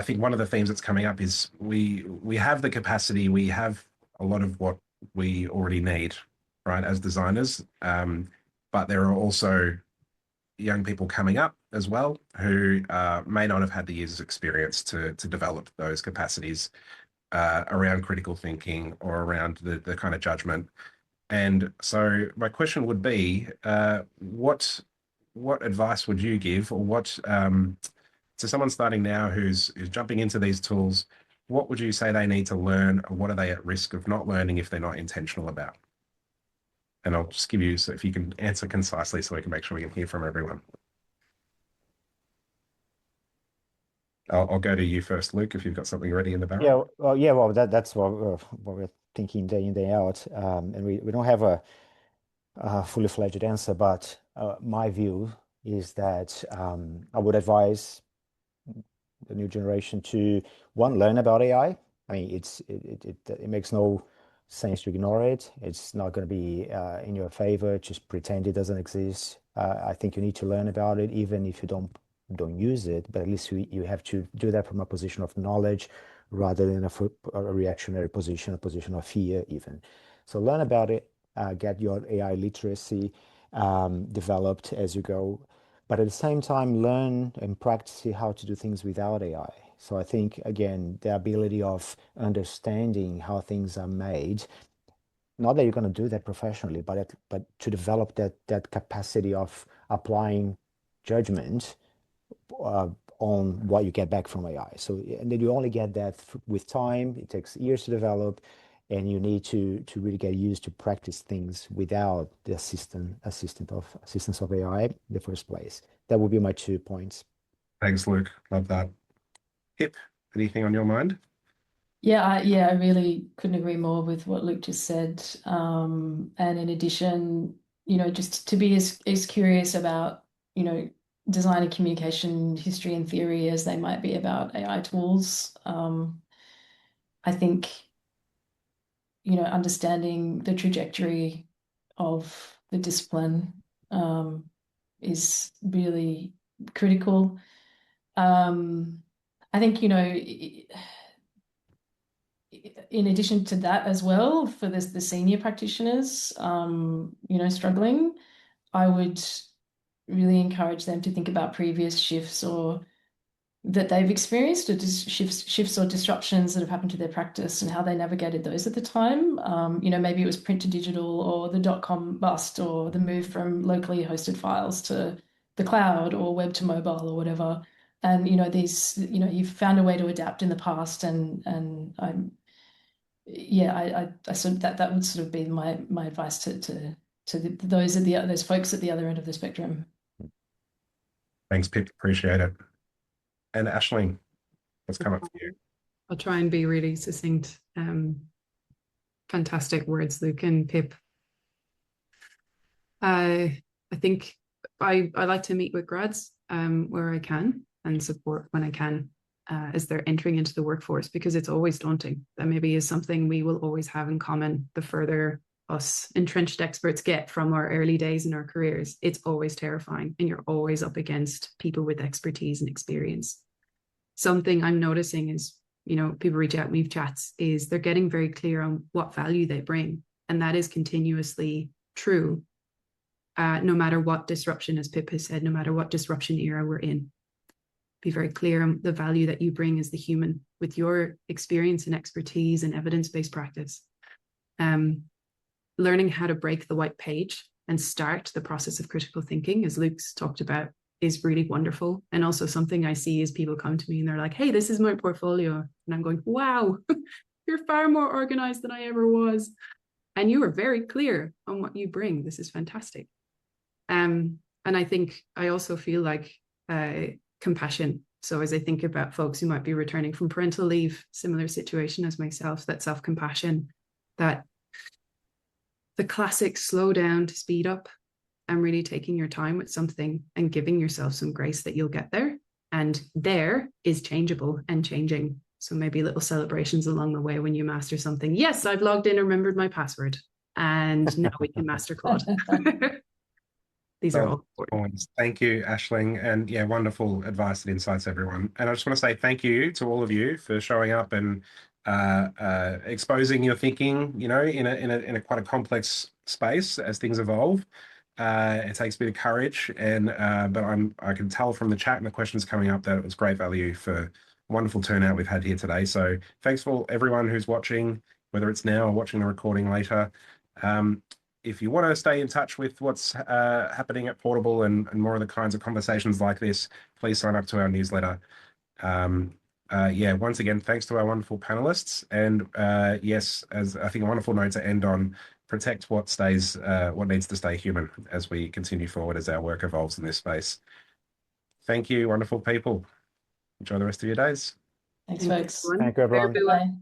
think one of the themes that's coming up is we have the capacity, we have a lot of what we already need, right, as designers, but there are also young people coming up as well who may not have had the years of experience to develop those capacities around critical thinking or around the kind of judgment. And so my question would be, what advice would you give, or what to someone starting now who's jumping into these tools, what would you say they need to learn, or what are they at risk of not learning if they're not intentional about? And I'll just give you, so if you can answer concisely so we can make sure we can hear from everyone. I'll go to you first, Luke, if you've got something ready in the barrel. Well, that's what we're thinking day in, day out. And we don't have a fully fledged answer, but my view is that I would advise the new generation to, one, learn about AI. I mean, it makes no sense to ignore it. It's not going to be in your favor. Just pretend it doesn't exist. I think you need to learn about it, even if you don't use it, but at least you have to do that from a position of knowledge rather than a reactionary position, a position of fear even. So learn about it, get your AI literacy developed as you go, but at the same time, learn and practice how to do things without AI. So I think, again, the ability of understanding how things are made, not that you're going to do that professionally, but to develop that capacity of applying judgment on what you get back from AI. So, and then you only get that with time. It takes years to develop, and you need to really get used to practice things without the assistance of AI in the first place. That would be my 2 points. Thanks, Luke. Love that. Pip, anything on your mind? Yeah, I really couldn't agree more with what Luke just said. And in addition, just to be as curious about, design and communication history and theory as they might be about AI tools. I think, understanding the trajectory of the discipline is really critical. I think, in addition to that as well, for the senior practitioners, struggling, I would really encourage them to think about previous shifts or that they've experienced, or shifts or disruptions that have happened to their practice and how they navigated those at the time. Maybe it was print to digital, or the .com bust, or the move from locally hosted files to the cloud, or web to mobile, or whatever. And you've found a way to adapt in the past, and I sort of that would sort of be my advice to those folks at the other end of the spectrum. Thanks, Pip. Appreciate it. And Aishling, what's come up for you? I'll try and be really succinct. Fantastic words, Luke and Pip. I think I like to meet with grads where I can, and support when I can as they're entering into the workforce, because it's always daunting. That maybe is something we will always have in common. The further us entrenched experts get from our early days in our careers, it's always terrifying, and you're always up against people with expertise and experience. Something I'm noticing is, people reach out, we've chats, is they're getting very clear on what value they bring. And that is continuously true, no matter what disruption, as Pip has said, no matter what disruption era we're in. Be very clear on the value that you bring as the human, with your experience and expertise and evidence-based practice. Learning how to break the white page and start the process of critical thinking, as Luke's talked about, is really wonderful. And also something I see is people come to me and they're like, hey, this is my portfolio. And I'm going, wow, you're far more organized than I ever was. And you are very clear on what you bring. This is fantastic. And I think I also feel like compassion. So as I think about folks who might be returning from parental leave, similar situation as myself, that self-compassion, that the classic slow down to speed up, and really taking your time with something and giving yourself some grace that you'll get there. And there is changeable and changing. So maybe little celebrations along the way when you master something. Yes, I've logged in and remembered my password, and now we can master Claude. These are all important. Thank you, Aishling. And yeah, wonderful advice and insights, everyone. And I just want to say thank you to all of you for showing up and exposing your thinking, in a quite a complex space as things evolve. It takes a bit of courage, but I can tell from the chat and the questions coming up that it was great value for wonderful turnout we've had here today. So thanks for everyone who's watching, whether it's now or watching the recording later. If you want to stay in touch with what's happening at Portable and more of the kinds of conversations like this, please sign up to our newsletter. Once again, thanks to our wonderful panelists. And yes, as I think a wonderful note to end on, protect what needs to stay human as we continue forward as our work evolves in this space. Thank you, wonderful people. Enjoy the rest of your days. Thanks, folks. Thank you, everyone. Bye.